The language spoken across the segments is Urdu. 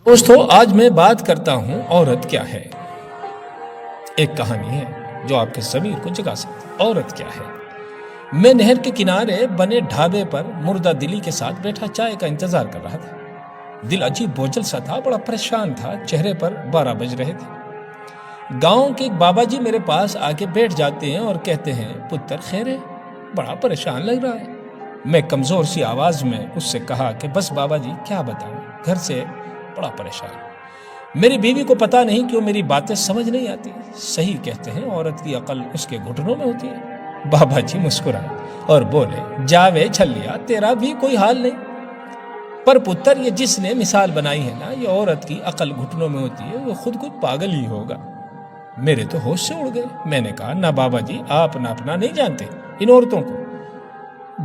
دوستو آج میں بات کرتا ہوں عورت کیا ہے۔ ایک کہانی ہے جو آپ کے ضمیر کو جگا سکتی ہے۔ عورت کیا ہے؟ میں نہر کے کنارے بنے ڈھابے پر مردہ دلی کے ساتھ بیٹھا چائے کا انتظار کر رہا تھا۔ دل عجیب بوجھل سا تھا، بڑا پریشان تھا، چہرے پر 12 بج رہے تھے۔ گاؤں کے ایک بابا جی میرے پاس آ کے بیٹھ جاتے ہیں اور کہتے ہیں، پتر خیر ہے؟ بڑا پریشان لگ رہا ہے۔ میں کمزور سی آواز میں اس سے کہا کہ بس بابا جی کیا بتاؤں، گھر سے بڑا پریشان۔ میری بیوی کو پتا نہیں کیوں میری باتیں سمجھ نہیں آتی۔ صحیح کہتے ہیں عورت کی عقل اس کے گھٹنوں میں ہوتی ہے۔ بابا جی مسکرائے اور بولے، جاوے چھلیا تیرا بھی کوئی حال نہیں، پر پتر یہ جس نے مثال بنائی ہے نا، یہ عورت کی عقل گھٹنوں میں ہوتی ہے، وہ خود کوئی پاگل ہی ہوگا۔ میرے تو ہوش سے اڑ گئے۔ میں نے کہا، نہ بابا جی آپ اپنا نہیں جانتے ان عورتوں کو۔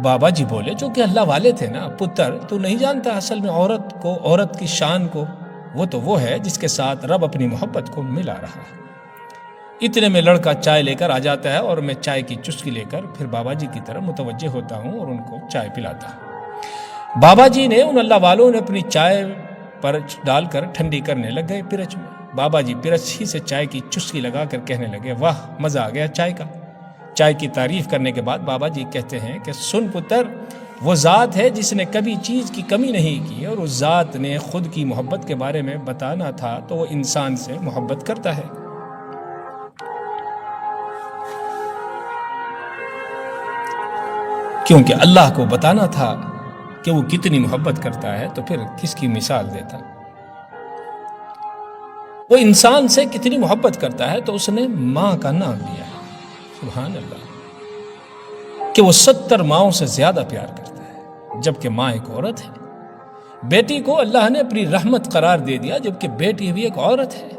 بابا جی بولے، جو کہ اللہ والے تھے نا، پتر تو نہیں جانتا اصل میں عورت کو، عورت کی شان کو، وہ تو وہ ہے جس کے ساتھ رب اپنی محبت کو ملا رہا ہے۔ اتنے میں لڑکا چائے لے کر آ جاتا ہے اور میں چائے کی چسکی لے کر پھر بابا جی کی طرف متوجہ ہوتا ہوں اور ان کو چائے پلاتا ہوں۔ بابا جی نے ان اللہ والوں نے اپنی چائے پر ڈال کر ٹھنڈی کرنے لگ گئے پرچ میں۔ بابا جی پرچ ہی سے چائے کی چسکی لگا کر کہنے لگے، واہ مزہ آ گیا چائے کا۔ چائے کی تعریف کرنے کے بعد بابا جی کہتے ہیں کہ سن پتر، وہ ذات ہے جس نے کبھی چیز کی کمی نہیں کی، اور اس ذات نے خود کی محبت کے بارے میں بتانا تھا تو وہ انسان سے محبت کرتا ہے۔ کیونکہ اللہ کو بتانا تھا کہ وہ کتنی محبت کرتا ہے تو پھر کس کی مثال دیتا؟ وہ انسان سے کتنی محبت کرتا ہے تو اس نے ماں کا نام لیا ہے۔ سبحان اللہ، کہ وہ 70 ماؤں سے زیادہ پیار کرتا ہے، جبکہ ماں ایک عورت ہے۔ بیٹی کو اللہ نے اپنی رحمت قرار دے دیا، جبکہ بیٹی بھی ایک عورت ہے۔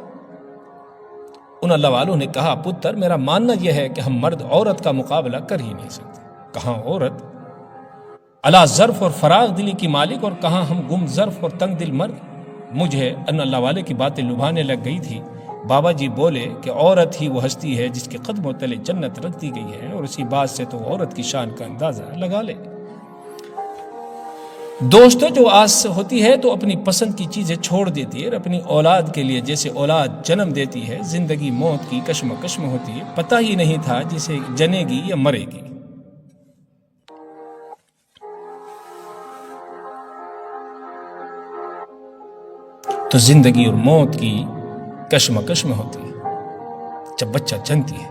ان اللہ والوں نے کہا، پتر میرا ماننا یہ ہے کہ ہم مرد عورت کا مقابلہ کر ہی نہیں سکتے۔ کہاں عورت اعلیٰ ظرف اور فراغ دلی کی مالک، اور کہاں ہم گم ظرف اور تنگ دل مرد۔ مجھے ان اللہ والے کی باتیں لبھانے لگ گئی تھی۔ بابا جی بولے کہ عورت ہی وہ ہستی ہے جس کے قدموں تلے جنت رکھ دی گئی ہے، اور اسی بات سے تو عورت کی شان کا اندازہ لگا لے۔ دوستو، جو آس سے ہوتی ہے تو اپنی پسند کی چیزیں چھوڑ دیتی ہے، اور اپنی اولاد کے لیے جیسے اولاد جنم دیتی ہے، زندگی موت کی کشمکش میں ہوتی ہے، پتہ ہی نہیں تھا جسے جنے گی یا مرے گی۔ تو زندگی اور موت کی کشمکش میں ہوتی ہے۔ جب بچہ جنتی ہے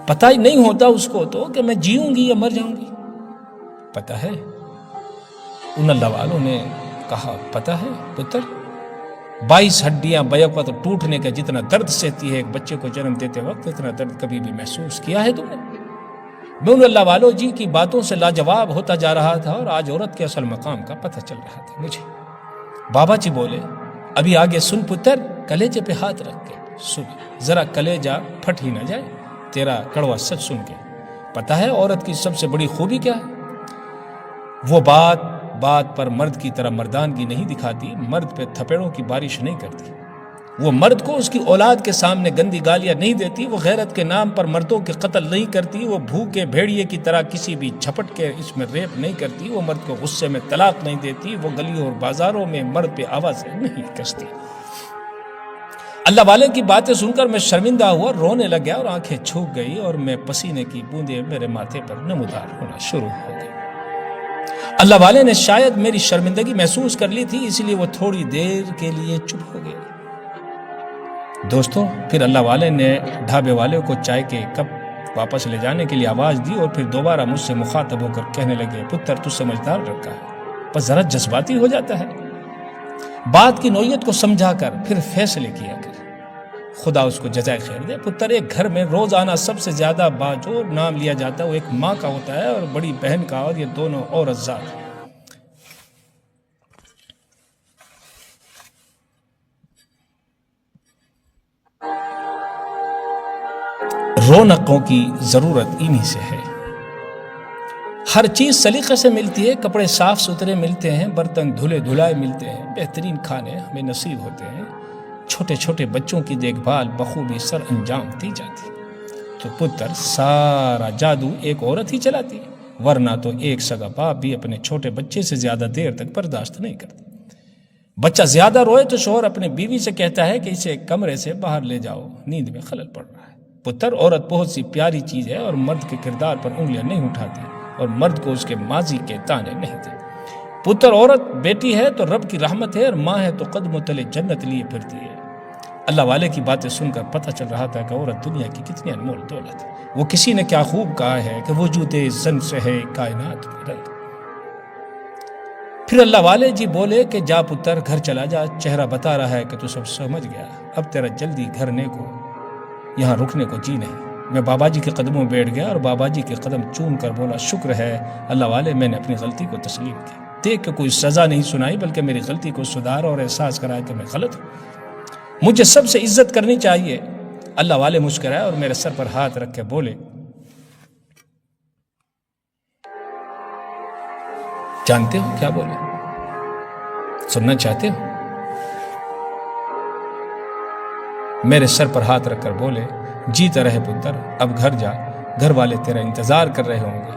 پتہ ہی نہیں ہوتا اس کو تو کہ میں جیوں گی یا مر جاؤں گی۔ پتہ ہے؟ ان اللہ والوں نے کہا، پتہ ہے پتر، 22 ہڈیاں بیک وقت ٹوٹنے کا جتنا درد سہتی ہے ایک بچے کو جنم دیتے وقت، اتنا درد کبھی بھی محسوس کیا ہے تم نے؟ میں ان اللہ والوں جی کی باتوں سے لاجواب ہوتا جا رہا تھا، اور آج عورت کے اصل مقام کا پتہ چل رہا تھا مجھے۔ بابا جی بولے، ابھی آگے سن پتر، کلیجے پہ ہاتھ رکھ کے سن، ذرا کلیجہ پھٹ ہی نہ جائے تیرا کڑوا سچ سن کے۔ پتہ ہے عورت کی سب سے بڑی خوبی کیا ہے؟ وہ بات پر مرد کی طرح مردانگی نہیں دکھاتی، مرد پہ تھپیڑوں کی بارش نہیں کرتی، وہ مرد کو اس کی اولاد کے سامنے گندی گالیاں نہیں دیتی، وہ غیرت کے نام پر مردوں کے قتل نہیں کرتی، وہ بھوکے بھیڑیے کی طرح کسی بھی جھپٹ کے اس میں ریپ نہیں کرتی، وہ مرد کو غصے میں طلاق نہیں دیتی، وہ گلیوں اور بازاروں میں مرد پہ آوازیں نہیں کستی۔ اللہ والے کی باتیں سن کر میں شرمندہ ہوا، رونے لگ گیا اور آنکھیں چھوٹ گئی، اور میں پسینے کی بوندیں میرے ماتھے پر نمودار ہونا شروع ہو گئی۔ اللہ والے نے شاید میری شرمندگی محسوس کر لی تھی، اس لیے وہ تھوڑی دیر کے لیے چپ ہو گئے۔ دوستو، پھر اللہ والے نے ڈھابے والے کو چائے کے کپ واپس لے جانے کے لیے آواز دی، اور پھر دوبارہ مجھ سے مخاطب ہو کر کہنے لگے، پتر تو سمجھدار رکھا ہے، بس ذرا جذباتی ہو جاتا ہے، بات کی نوعیت کو سمجھا کر پھر فیصلے کیا کر، خدا اس کو جزائے خیر دے۔ پتر، ایک گھر میں روزانہ سب سے زیادہ جو نام لیا جاتا ہے وہ ایک ماں کا ہوتا ہے، اور بڑی بہن کا، اور یہ دونوں عورت ذات ہیں۔ رونقوں کی ضرورت انہی سے ہے۔ ہر چیز سلیقے سے ملتی ہے، کپڑے صاف ستھرے ملتے ہیں، برتن دھلے دھلائے ملتے ہیں، بہترین کھانے ہمیں نصیب ہوتے ہیں، چھوٹے چھوٹے بچوں کی دیکھ بھال بخوبی سر انجام دی جاتی۔ تو پتر، سارا جادو ایک عورت ہی چلاتی ہے، ورنہ تو ایک سگا باپ بھی اپنے چھوٹے بچے سے زیادہ دیر تک برداشت نہیں کرتا۔ بچہ زیادہ روئے تو شوہر اپنے بیوی سے کہتا ہے کہ اسے کمرے سے باہر لے جاؤ، نیند میں خلل پڑ رہا ہے۔ پتر، عورت بہت سی پیاری چیز ہے اور مرد کے کردار پر انگلیاں نہیں اٹھاتی اور مرد کو اس کے ماضی کے تانے نہیں دیتی۔ پتر، عورت بیٹی ہے تو رب کی رحمت ہے اور ماں ہے تو قدموں تلے جنت لیے پھرتی ہے۔ اللہ والے کی باتیں سن کر پتہ چل رہا تھا کہ عورت دنیا کی کتنی انمول دولت ہے۔ وہ کسی نے کیا خوب کہا ہے کہ وجود زن سے ہے کائنات میں رنگ۔ پھر اللہ والے جی بولے کہ جا پتر، گھر چلا جا، چہرہ بتا رہا ہے کہ تو سب سمجھ گیا، اب تیرا جلدی گھرنے کو یہاں رکنے کو جی نہیں۔ میں بابا جی کے قدموں میں بیٹھ گیا اور بابا جی کے قدم چوم کر بولا، شکر ہے اللہ والے، میں نے اپنی غلطی کو تسلیم کیا۔ دیکھ کہ کوئی سزا نہیں سنائی بلکہ میری غلطی کو سدھارا اور احساس کرایا کہ میں غلط ہوں، مجھے سب سے عزت کرنی چاہیے۔ اللہ والے مسکرائے اور میرے سر پر ہاتھ رکھ کے بولے، جانتے ہو کیا بولے؟ سننا چاہتے ہو؟ میرے سر پر ہاتھ رکھ کر بولے، جیتا رہے پتر، اب گھر جا، گھر والے تیرا انتظار کر رہے ہوں گے۔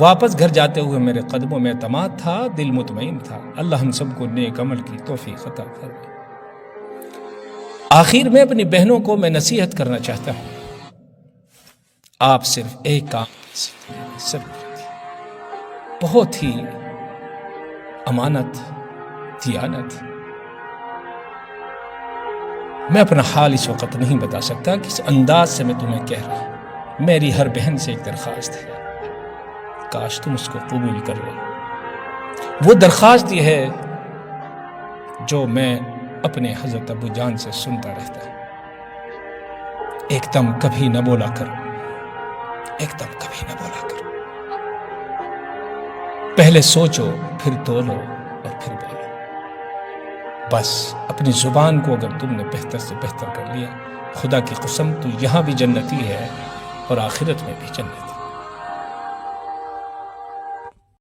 واپس گھر جاتے ہوئے میرے قدموں میں اعتماد تھا، دل مطمئن تھا۔ اللہ ہم سب کو نیک عمل کی توفیق عطا فرمائے۔ آخر میں اپنی بہنوں کو میں نصیحت کرنا چاہتا ہوں، آپ صرف ایک کام بہت ہی امانت، دیانت۔ میں اپنا حال اس وقت نہیں بتا سکتا کس انداز سے میں تمہیں کہہ رہا ہوں۔ میری ہر بہن سے ایک درخواست ہے، کاش تم اس کو قبول کر لو۔ وہ درخواست یہ ہے جو میں اپنے حضرت ابو جان سے سنتا رہتا ہوں، ایک دم کبھی نہ بولا کرو، ایک دم کبھی نہ بولا کرو، پہلے سوچو پھر تولو اور پھر بولو۔ بس اپنی زبان کو اگر تم نے بہتر سے بہتر کر لیا، خدا کی قسم تو یہاں بھی جنتی ہے اور آخرت میں بھی جنتی۔